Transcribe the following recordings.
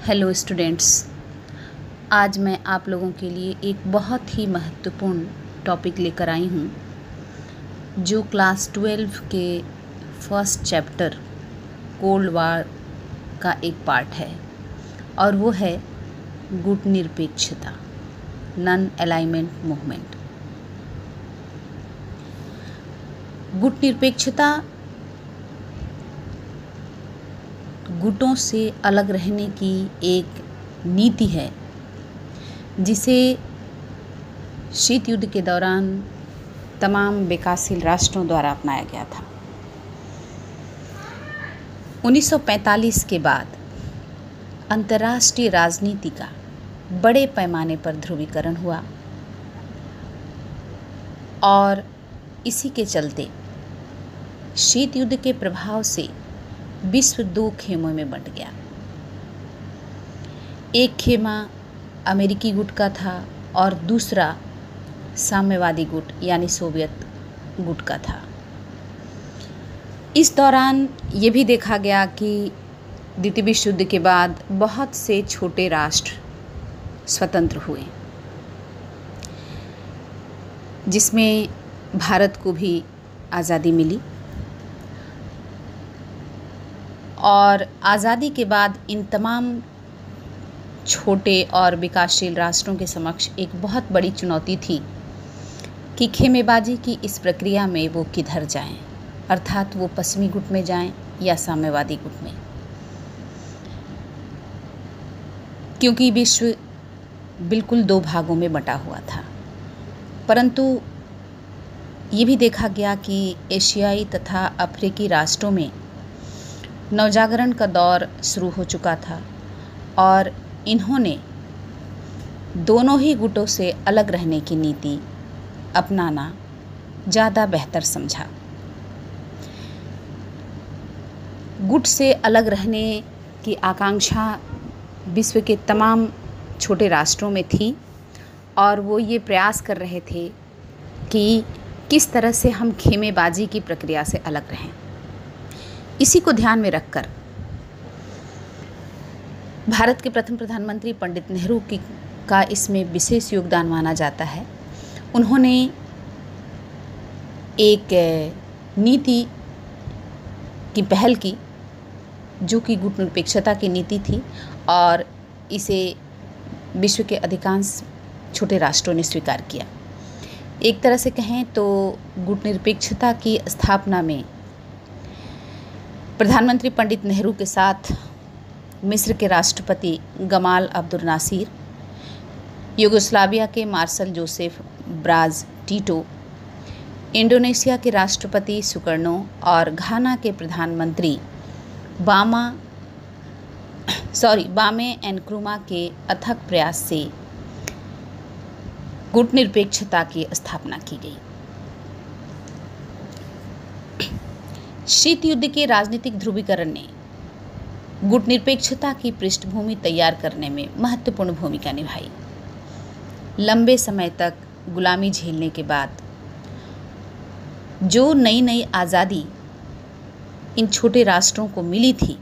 Hello students, आज मैं आप लोगों के लिए एक बहुत ही महत्वपूर्ण टॉपिक लेकर आई हूँ जो क्लास 12 के फर्स्ट चैप्टर कोल्ड वार का एक पार्ट है और वो है गुट निरपेक्षता, नॉन अलाइनमेंट मूवमेंट। गुट निरपेक्षता गुटों से अलग रहने की एक नीति है जिसे शीत युद्ध के दौरान तमाम विकासशील राष्ट्रों द्वारा अपनाया गया था। 1945 के बाद अंतर्राष्ट्रीय राजनीति का बड़े पैमाने पर ध्रुवीकरण हुआ और इसी के चलते शीत युद्ध के प्रभाव से विश्व दो खेमों में बंट गया। एक खेमा अमेरिकी गुट का था और दूसरा साम्यवादी गुट यानी सोवियत गुट का था। इस दौरान ये भी देखा गया कि द्वितीय विश्व युद्ध के बाद बहुत से छोटे राष्ट्र स्वतंत्र हुए, जिसमें भारत को भी आज़ादी मिली और आज़ादी के बाद इन तमाम छोटे और विकासशील राष्ट्रों के समक्ष एक बहुत बड़ी चुनौती थी कि खेमेबाजी की इस प्रक्रिया में वो किधर जाएं, अर्थात वो पश्चिमी गुट में जाएं या साम्यवादी गुट में, क्योंकि विश्व बिल्कुल दो भागों में बंटा हुआ था। परंतु ये भी देखा गया कि एशियाई तथा अफ्रीकी राष्ट्रों में नवजागरण का दौर शुरू हो चुका था और इन्होंने दोनों ही गुटों से अलग रहने की नीति अपनाना ज़्यादा बेहतर समझा। गुट से अलग रहने की आकांक्षा विश्व के तमाम छोटे राष्ट्रों में थी और वो ये प्रयास कर रहे थे कि किस तरह से हम खेमेबाजी की प्रक्रिया से अलग रहें। इसी को ध्यान में रखकर भारत के प्रथम प्रधानमंत्री पंडित नेहरू का इसमें विशेष योगदान माना जाता है। उन्होंने एक नीति की पहल की जो कि गुट निरपेक्षता की नीति थी और इसे विश्व के अधिकांश छोटे राष्ट्रों ने स्वीकार किया। एक तरह से कहें तो गुट निरपेक्षता की स्थापना में प्रधानमंत्री पंडित नेहरू के साथ मिस्र के राष्ट्रपति गमाल अब्दुल नासिर, यूगोस्लाविया के Marshal Joseph Broz Tito, Indonesia के राष्ट्रपति सुकर्नो और घाना के प्रधानमंत्री बामे एनक्रुमा के अथक प्रयास से गुट निरपेक्षता की स्थापना की गई। शीत युद्ध के राजनीतिक ध्रुवीकरण ने गुट निरपेक्षता की पृष्ठभूमि तैयार करने में महत्वपूर्ण भूमिका निभाई। लंबे समय तक गुलामी झेलने के बाद जो नई आज़ादी इन छोटे राष्ट्रों को मिली थी,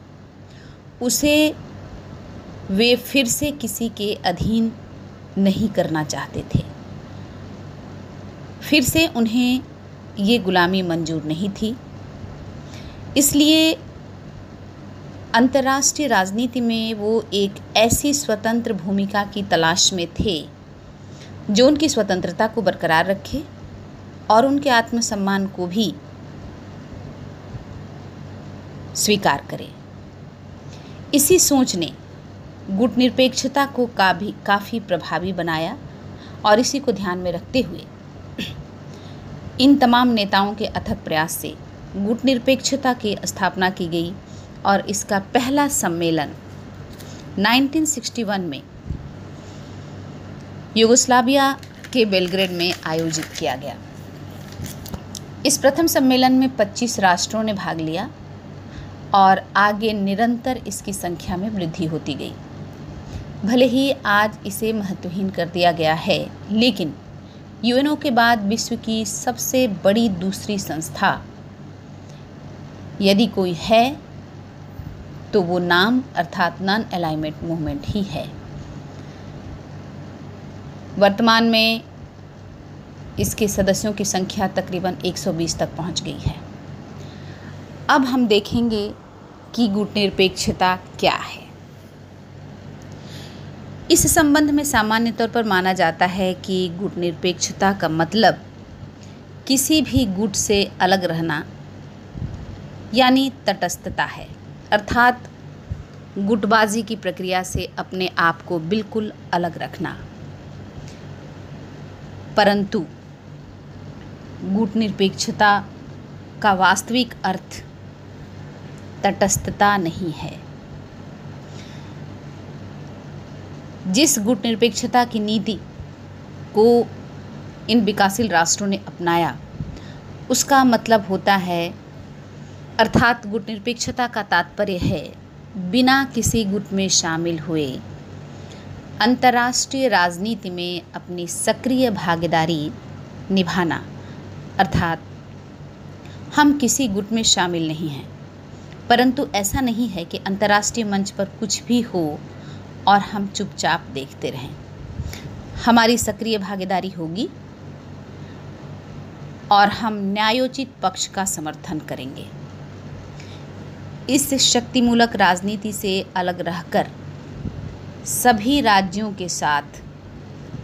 उसे वे फिर से किसी के अधीन नहीं करना चाहते थे। फिर से उन्हें ये गुलामी मंजूर नहीं थी। इसलिए अंतर्राष्ट्रीय राजनीति में वो एक ऐसी स्वतंत्र भूमिका की तलाश में थे जो उनकी स्वतंत्रता को बरकरार रखे और उनके आत्मसम्मान को भी स्वीकार करे। इसी सोच ने गुट निरपेक्षता को काफ़ी प्रभावी बनाया और इसी को ध्यान में रखते हुए इन तमाम नेताओं के अथक प्रयास से गुट निरपेक्षता की स्थापना की गई और इसका पहला सम्मेलन 1961 में यूगोस्लाविया के बेलग्रेड में आयोजित किया गया। इस प्रथम सम्मेलन में 25 राष्ट्रों ने भाग लिया और आगे निरंतर इसकी संख्या में वृद्धि होती गई। भले ही आज इसे महत्वहीन कर दिया गया है, लेकिन यूएनओ के बाद विश्व की सबसे बड़ी दूसरी संस्था यदि कोई है तो वो नाम अर्थात नॉन अलाइनमेंट मूवमेंट ही है। वर्तमान में इसके सदस्यों की संख्या तकरीबन 120 तक पहुंच गई है। अब हम देखेंगे कि गुटनिरपेक्षता क्या है। इस संबंध में सामान्य तौर पर माना जाता है कि गुटनिरपेक्षता का मतलब किसी भी गुट से अलग रहना यानी तटस्थता है, अर्थात गुटबाजी की प्रक्रिया से अपने आप को बिल्कुल अलग रखना। परंतु गुटनिरपेक्षता का वास्तविक अर्थ तटस्थता नहीं है। जिस गुटनिरपेक्षता की नीति को इन विकासशील राष्ट्रों ने अपनाया उसका मतलब होता है, अर्थात गुटनिरपेक्षता का तात्पर्य है बिना किसी गुट में शामिल हुए अंतर्राष्ट्रीय राजनीति में अपनी सक्रिय भागीदारी निभाना। अर्थात हम किसी गुट में शामिल नहीं हैं, परंतु ऐसा नहीं है कि अंतर्राष्ट्रीय मंच पर कुछ भी हो और हम चुपचाप देखते रहें। हमारी सक्रिय भागीदारी होगी और हम न्यायोचित पक्ष का समर्थन करेंगे। इस शक्तिमूलक राजनीति से अलग रहकर सभी राज्यों के साथ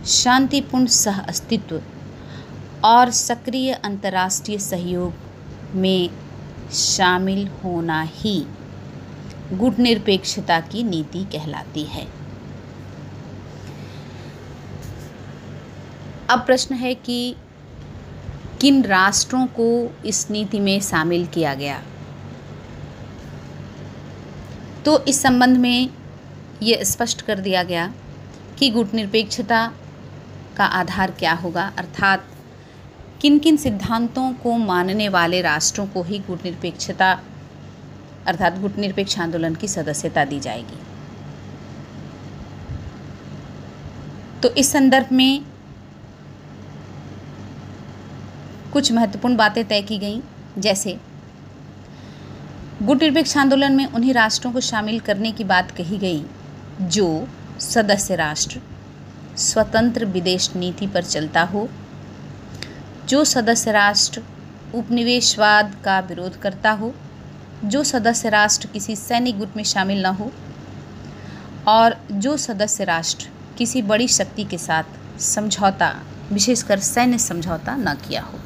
शांतिपूर्ण सह अस्तित्व और सक्रिय अंतर्राष्ट्रीय सहयोग में शामिल होना ही गुटनिरपेक्षता की नीति कहलाती है। अब प्रश्न है कि किन राष्ट्रों को इस नीति में शामिल किया गया। तो इस संबंध में ये स्पष्ट कर दिया गया कि गुटनिरपेक्षता का आधार क्या होगा, अर्थात किन किन सिद्धांतों को मानने वाले राष्ट्रों को ही गुटनिरपेक्षता अर्थात गुटनिरपेक्ष आंदोलन की सदस्यता दी जाएगी। तो इस संदर्भ में कुछ महत्वपूर्ण बातें तय की गई, जैसे गुटनिरपेक्ष आंदोलन में उन्हीं राष्ट्रों को शामिल करने की बात कही गई जो सदस्य राष्ट्र स्वतंत्र विदेश नीति पर चलता हो, जो सदस्य राष्ट्र उपनिवेशवाद का विरोध करता हो, जो सदस्य राष्ट्र किसी सैनिक गुट में शामिल न हो और जो सदस्य राष्ट्र किसी बड़ी शक्ति के साथ समझौता, विशेषकर सैन्य समझौता न किया हो,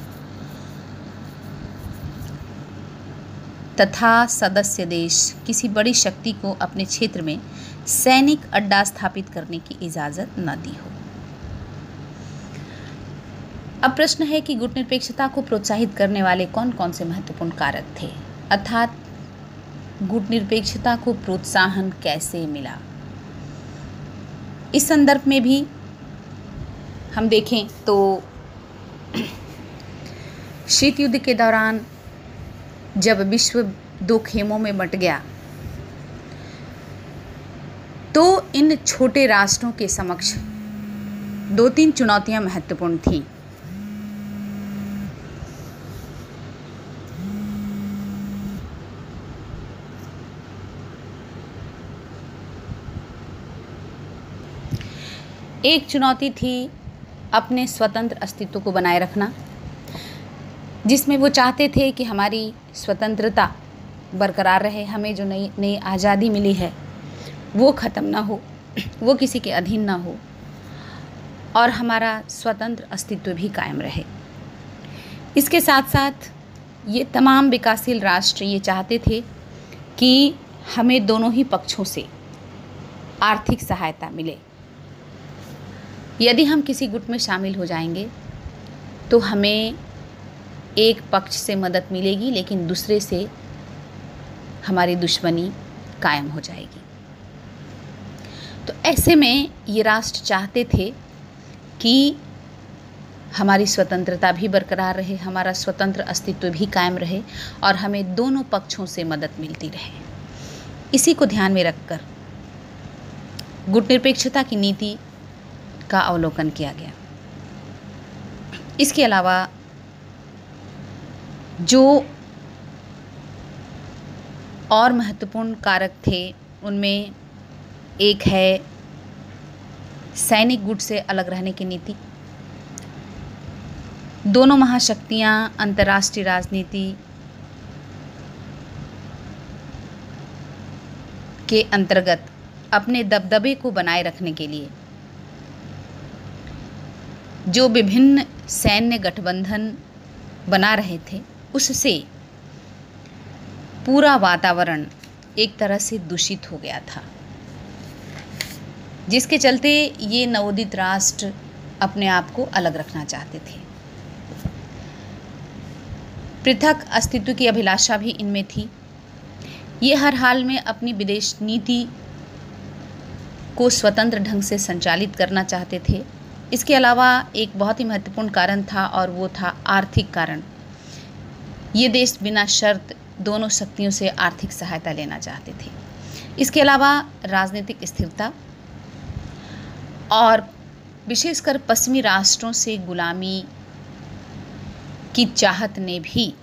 तथा सदस्य देश किसी बड़ी शक्ति को अपने क्षेत्र में सैनिक अड्डा स्थापित करने की इजाज़त न दी हो। अब प्रश्न है कि गुटनिरपेक्षता को प्रोत्साहित करने वाले कौन कौन से महत्वपूर्ण कारक थे, अर्थात गुटनिरपेक्षता को प्रोत्साहन कैसे मिला। इस संदर्भ में भी हम देखें तो शीत युद्ध के दौरान जब विश्व दो खेमों में बंट गया तो इन छोटे राष्ट्रों के समक्ष दो तीन चुनौतियां महत्वपूर्ण थीं। एक चुनौती थी अपने स्वतंत्र अस्तित्व को बनाए रखना, जिसमें वो चाहते थे कि हमारी स्वतंत्रता बरकरार रहे, हमें जो नई नई आज़ादी मिली है वो ख़त्म ना हो, वो किसी के अधीन ना हो और हमारा स्वतंत्र अस्तित्व भी कायम रहे। इसके साथ साथ ये तमाम विकासशील राष्ट्र ये चाहते थे कि हमें दोनों ही पक्षों से आर्थिक सहायता मिले। यदि हम किसी गुट में शामिल हो जाएंगे तो हमें एक पक्ष से मदद मिलेगी लेकिन दूसरे से हमारी दुश्मनी कायम हो जाएगी। तो ऐसे में ये राष्ट्र चाहते थे कि हमारी स्वतंत्रता भी बरकरार रहे, हमारा स्वतंत्र अस्तित्व भी कायम रहे और हमें दोनों पक्षों से मदद मिलती रहे। इसी को ध्यान में रखकर गुटनिरपेक्षता की नीति का अवलोकन किया गया। इसके अलावा जो और महत्वपूर्ण कारक थे उनमें एक है सैनिक गुट से अलग रहने की नीति। दोनों महाशक्तियां अंतर्राष्ट्रीय राजनीति के अंतर्गत अपने दबदबे को बनाए रखने के लिए जो विभिन्न सैन्य गठबंधन बना रहे थे, उससे पूरा वातावरण एक तरह से दूषित हो गया था, जिसके चलते ये नवोदित राष्ट्र अपने आप को अलग रखना चाहते थे। पृथक अस्तित्व की अभिलाषा भी इनमें थी। ये हर हाल में अपनी विदेश नीति को स्वतंत्र ढंग से संचालित करना चाहते थे। इसके अलावा एक बहुत ही महत्वपूर्ण कारण था और वो था आर्थिक कारण। ये देश बिना शर्त दोनों शक्तियों से आर्थिक सहायता लेना चाहते थे। इसके अलावा राजनीतिक स्थिरता और विशेषकर पश्चिमी राष्ट्रों से गुलामी की चाहत ने भी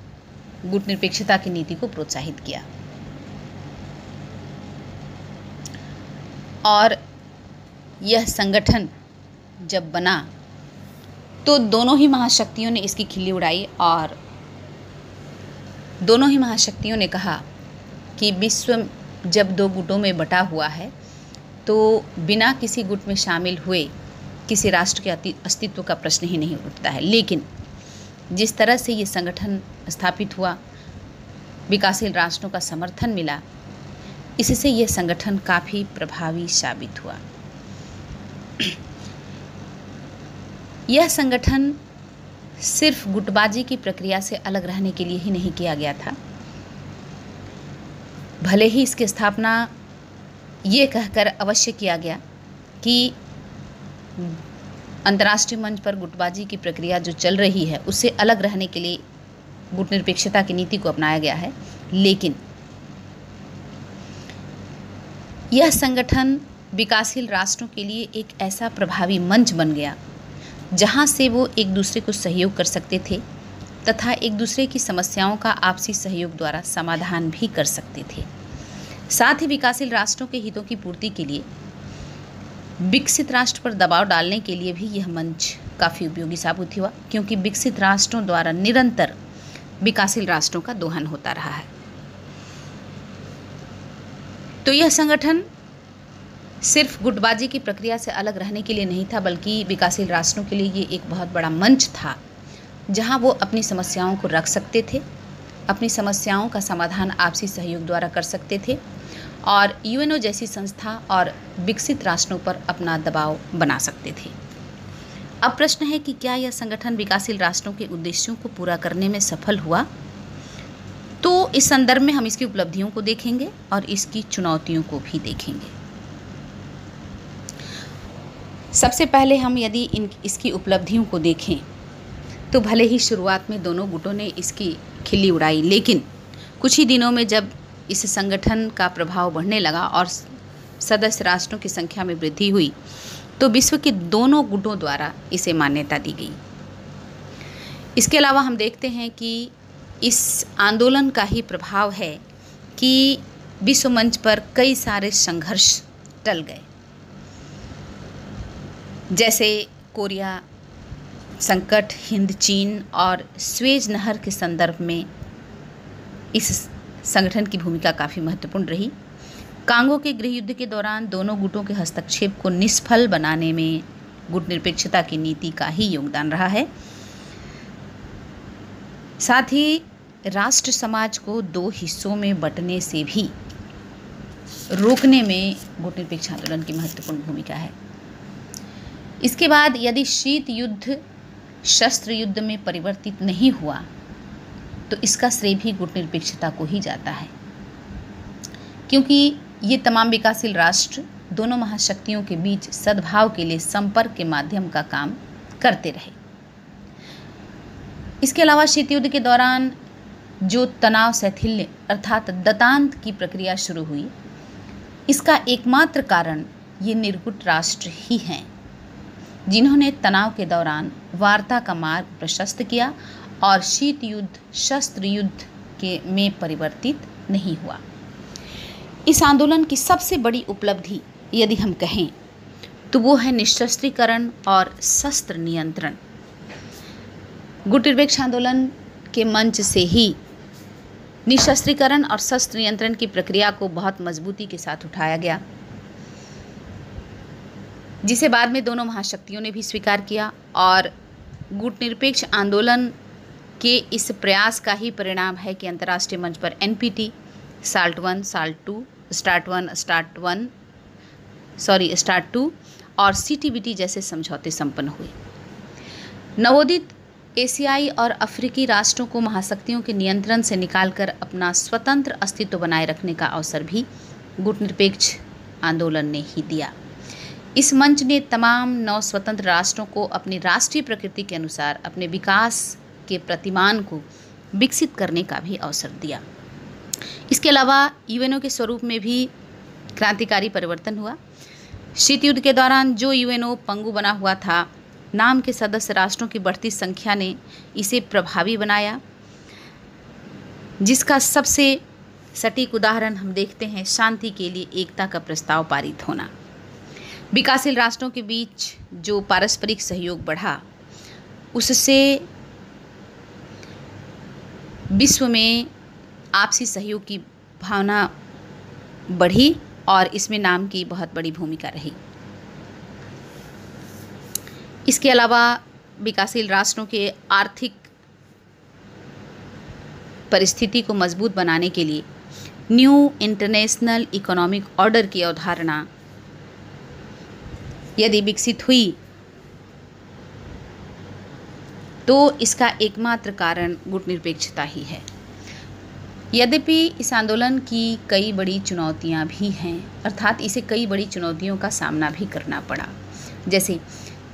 गुटनिरपेक्षता की नीति को प्रोत्साहित किया। और यह संगठन जब बना तो दोनों ही महाशक्तियों ने इसकी खिल्ली उड़ाई और दोनों ही महाशक्तियों ने कहा कि विश्व जब दो गुटों में बटा हुआ है तो बिना किसी गुट में शामिल हुए किसी राष्ट्र के अस्तित्व का प्रश्न ही नहीं उठता है। लेकिन जिस तरह से ये संगठन स्थापित हुआ, विकासशील राष्ट्रों का समर्थन मिला, इससे यह संगठन काफ़ी प्रभावी साबित हुआ। यह संगठन सिर्फ गुटबाजी की प्रक्रिया से अलग रहने के लिए ही नहीं किया गया था। भले ही इसकी स्थापना ये कहकर अवश्य किया गया कि अंतर्राष्ट्रीय मंच पर गुटबाजी की प्रक्रिया जो चल रही है उससे अलग रहने के लिए गुटनिरपेक्षता की नीति को अपनाया गया है, लेकिन यह संगठन विकासशील राष्ट्रों के लिए एक ऐसा प्रभावी मंच बन गया जहां से वो एक दूसरे को सहयोग कर सकते थे तथा एक दूसरे की समस्याओं का आपसी सहयोग द्वारा समाधान भी कर सकते थे। साथ ही विकासशील राष्ट्रों के हितों की पूर्ति के लिए विकसित राष्ट्र पर दबाव डालने के लिए भी यह मंच काफ़ी उपयोगी साबित हुआ, क्योंकि विकसित राष्ट्रों द्वारा निरंतर विकासशील राष्ट्रों का दोहन होता रहा है। तो यह संगठन सिर्फ गुटबाजी की प्रक्रिया से अलग रहने के लिए नहीं था, बल्कि विकासशील राष्ट्रों के लिए ये एक बहुत बड़ा मंच था जहां वो अपनी समस्याओं को रख सकते थे, अपनी समस्याओं का समाधान आपसी सहयोग द्वारा कर सकते थे और यूएनओ जैसी संस्था और विकसित राष्ट्रों पर अपना दबाव बना सकते थे। अब प्रश्न है कि क्या यह संगठन विकासशील राष्ट्रों के उद्देश्यों को पूरा करने में सफल हुआ? तो इस संदर्भ में हम इसकी उपलब्धियों को देखेंगे और इसकी चुनौतियों को भी देखेंगे। सबसे पहले हम यदि इसकी उपलब्धियों को देखें तो भले ही शुरुआत में दोनों गुटों ने इसकी खिल्ली उड़ाई, लेकिन कुछ ही दिनों में जब इस संगठन का प्रभाव बढ़ने लगा और सदस्य राष्ट्रों की संख्या में वृद्धि हुई तो विश्व के दोनों गुटों द्वारा इसे मान्यता दी गई। इसके अलावा हम देखते हैं कि इस आंदोलन का ही प्रभाव है कि विश्व मंच पर कई सारे संघर्ष टल गए, जैसे कोरिया संकट, हिंद चीन और स्वेज नहर के संदर्भ में इस संगठन की भूमिका काफ़ी महत्वपूर्ण रही। कांगो के गृह युद्ध के दौरान दोनों गुटों के हस्तक्षेप को निष्फल बनाने में गुटनिरपेक्षता की नीति का ही योगदान रहा है। साथ ही राष्ट्र समाज को दो हिस्सों में बंटने से भी रोकने में गुटनिरपेक्ष आंदोलन की महत्वपूर्ण भूमिका है। इसके बाद यदि शीत युद्ध शस्त्र युद्ध में परिवर्तित नहीं हुआ तो इसका श्रेय भी गुटनिरपेक्षता को ही जाता है, क्योंकि ये तमाम विकासशील राष्ट्र दोनों महाशक्तियों के बीच सद्भाव के लिए संपर्क के माध्यम का काम करते रहे। इसके अलावा शीत युद्ध के दौरान जो तनाव शैथिल्य अर्थात दतांत की प्रक्रिया शुरू हुई, इसका एकमात्र कारण ये निर्गुट राष्ट्र ही हैं जिन्होंने तनाव के दौरान वार्ता का मार्ग प्रशस्त किया और शीत युद्ध शस्त्र युद्ध में परिवर्तित नहीं हुआ। इस आंदोलन की सबसे बड़ी उपलब्धि यदि हम कहें तो वो है निशस्त्रीकरण और शस्त्र नियंत्रण। गुटनिरपेक्ष आंदोलन के मंच से ही निशस्त्रीकरण और शस्त्र नियंत्रण की प्रक्रिया को बहुत मजबूती के साथ उठाया गया, जिसे बाद में दोनों महाशक्तियों ने भी स्वीकार किया। और गुटनिरपेक्ष आंदोलन के इस प्रयास का ही परिणाम है कि अंतर्राष्ट्रीय मंच पर NPT, SALT I, SALT II, START II और CTBT जैसे समझौते संपन्न हुए। नवोदित एशियाई और अफ्रीकी राष्ट्रों को महाशक्तियों के नियंत्रण से निकालकर अपना स्वतंत्र अस्तित्व बनाए रखने का अवसर भी गुटनिरपेक्ष आंदोलन ने ही दिया। इस मंच ने तमाम नव स्वतंत्र राष्ट्रों को अपनी राष्ट्रीय प्रकृति के अनुसार अपने विकास के प्रतिमान को विकसित करने का भी अवसर दिया। इसके अलावा यूएनओ के स्वरूप में भी क्रांतिकारी परिवर्तन हुआ। शीत युद्ध के दौरान जो यूएनओ पंगु बना हुआ था, नाम के सदस्य राष्ट्रों की बढ़ती संख्या ने इसे प्रभावी बनाया, जिसका सबसे सटीक उदाहरण हम देखते हैं शांति के लिए एकता का प्रस्ताव पारित होना। विकासशील राष्ट्रों के बीच जो पारस्परिक सहयोग बढ़ा, उससे विश्व में आपसी सहयोग की भावना बढ़ी और इसमें नाम की बहुत बड़ी भूमिका रही। इसके अलावा विकासशील राष्ट्रों के आर्थिक परिस्थिति को मजबूत बनाने के लिए न्यू इंटरनेशनल इकोनॉमिक ऑर्डर की अवधारणा यदि विकसित हुई तो इसका एकमात्र कारण गुटनिरपेक्षता ही है। यद्यपि इस आंदोलन की कई बड़ी चुनौतियां भी हैं, अर्थात इसे कई बड़ी चुनौतियों का सामना भी करना पड़ा, जैसे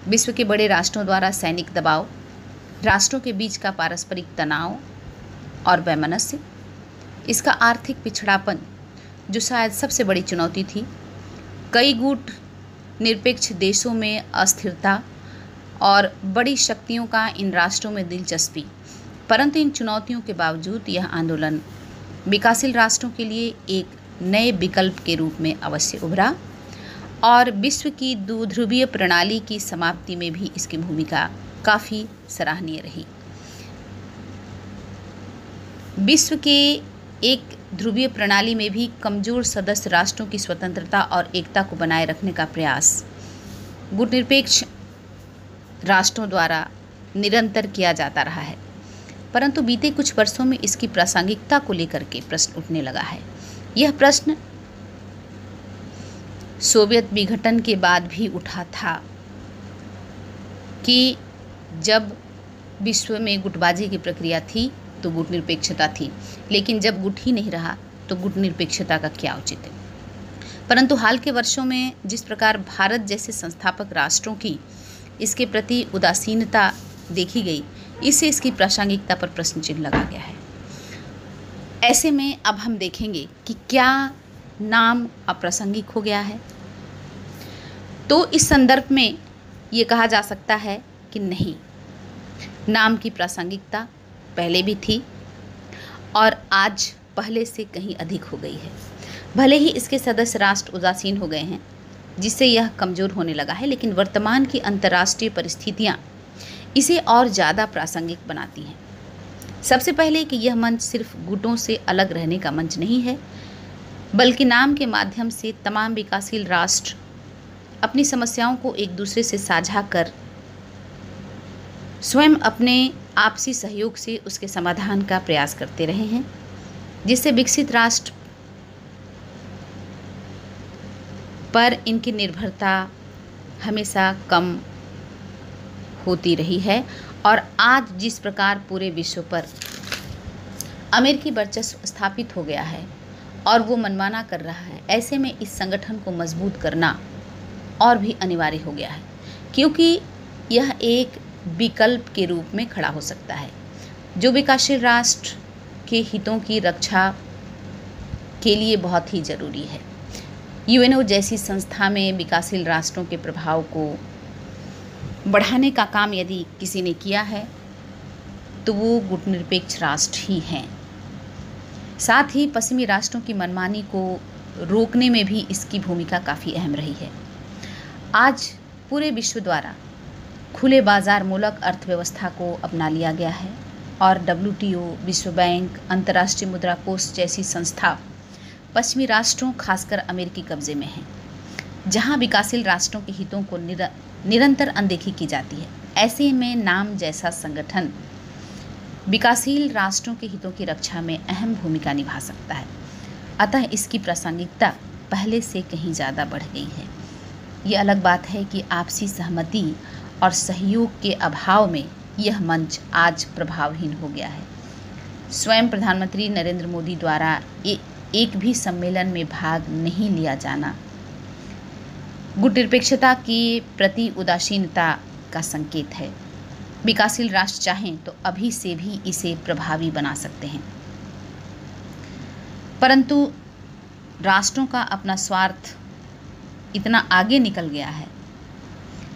विश्व के बड़े राष्ट्रों द्वारा सैनिक दबाव, राष्ट्रों के बीच का पारस्परिक तनाव और वैमनस्य, इसका आर्थिक पिछड़ापन जो शायद सबसे बड़ी चुनौती थी, कई गुट निरपेक्ष देशों में अस्थिरता और बड़ी शक्तियों का इन राष्ट्रों में दिलचस्पी। परंतु इन चुनौतियों के बावजूद यह आंदोलन विकासशील राष्ट्रों के लिए एक नए विकल्प के रूप में अवश्य उभरा और विश्व की द्विध्रुवीय प्रणाली की समाप्ति में भी इसकी भूमिका काफ़ी सराहनीय रही। विश्व के एक ध्रुवीय प्रणाली में भी कमज़ोर सदस्य राष्ट्रों की स्वतंत्रता और एकता को बनाए रखने का प्रयास गुटनिरपेक्ष राष्ट्रों द्वारा निरंतर किया जाता रहा है, परंतु बीते कुछ वर्षों में इसकी प्रासंगिकता को लेकर के प्रश्न उठने लगा है। यह प्रश्न सोवियत विघटन के बाद भी उठा था कि जब विश्व में गुटबाजी की प्रक्रिया थी तो गुटनिरपेक्षता थी, लेकिन जब गुट ही नहीं रहा तो गुटनिरपेक्षता का क्या औचित्य है। परंतु हाल के वर्षों में जिस प्रकार भारत जैसे संस्थापक राष्ट्रों की इसके प्रति उदासीनता देखी गई, इससे इसकी प्रासंगिकता पर प्रश्न चिन्ह लगा गया है। ऐसे में अब हम देखेंगे कि क्या नाम अप्रासंगिक हो गया है। तो इस संदर्भ में ये कहा जा सकता है कि नहीं, नाम की प्रासंगिकता पहले भी थी और आज पहले से कहीं अधिक हो गई है। भले ही इसके सदस्य राष्ट्र उदासीन हो गए हैं, जिससे यह कमज़ोर होने लगा है, लेकिन वर्तमान की अंतर्राष्ट्रीय परिस्थितियाँ इसे और ज़्यादा प्रासंगिक बनाती हैं। सबसे पहले कि यह मंच सिर्फ गुटों से अलग रहने का मंच नहीं है, बल्कि नाम के माध्यम से तमाम विकासशील राष्ट्र अपनी समस्याओं को एक दूसरे से साझा कर स्वयं अपने आपसी सहयोग से उसके समाधान का प्रयास करते रहे हैं, जिससे विकसित राष्ट्र पर इनकी निर्भरता हमेशा कम होती रही है। और आज जिस प्रकार पूरे विश्व पर अमेरिकी वर्चस्व स्थापित हो गया है और वो मनमाना कर रहा है, ऐसे में इस संगठन को मजबूत करना और भी अनिवार्य हो गया है, क्योंकि यह एक विकल्प के रूप में खड़ा हो सकता है जो विकासशील राष्ट्र के हितों की रक्षा के लिए बहुत ही ज़रूरी है। यूएनओ जैसी संस्था में विकासशील राष्ट्रों के प्रभाव को बढ़ाने का काम यदि किसी ने किया है तो वो गुटनिरपेक्ष राष्ट्र ही हैं। साथ ही पश्चिमी राष्ट्रों की मनमानी को रोकने में भी इसकी भूमिका काफ़ी अहम रही है। आज पूरे विश्व द्वारा खुले बाजार मूलक अर्थव्यवस्था को अपना लिया गया है और WTO, विश्व बैंक, अंतर्राष्ट्रीय मुद्रा कोष जैसी संस्था पश्चिमी राष्ट्रों, खासकर अमेरिकी कब्जे में हैं, जहां विकासशील राष्ट्रों के हितों को निरंतर अनदेखी की जाती है। ऐसे में नाम जैसा संगठन विकासशील राष्ट्रों के हितों की रक्षा में अहम भूमिका निभा सकता है। अतः इसकी प्रासंगिकता पहले से कहीं ज़्यादा बढ़ गई है। ये अलग बात है कि आपसी सहमति और सहयोग के अभाव में यह मंच आज प्रभावहीन हो गया है। स्वयं प्रधानमंत्री नरेंद्र मोदी द्वारा एक भी सम्मेलन में भाग नहीं लिया जाना गुटनिरपेक्षता के प्रति उदासीनता का संकेत है। विकासशील राष्ट्र चाहें तो अभी से भी इसे प्रभावी बना सकते हैं, परंतु राष्ट्रों का अपना स्वार्थ इतना आगे निकल गया है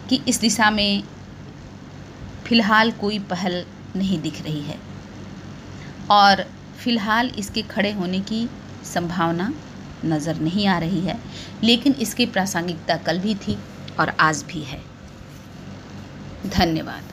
कि इस दिशा में फिलहाल कोई पहल नहीं दिख रही है और फिलहाल इसके खड़े होने की संभावना नज़र नहीं आ रही है। लेकिन इसकी प्रासंगिकता कल भी थी और आज भी है। धन्यवाद।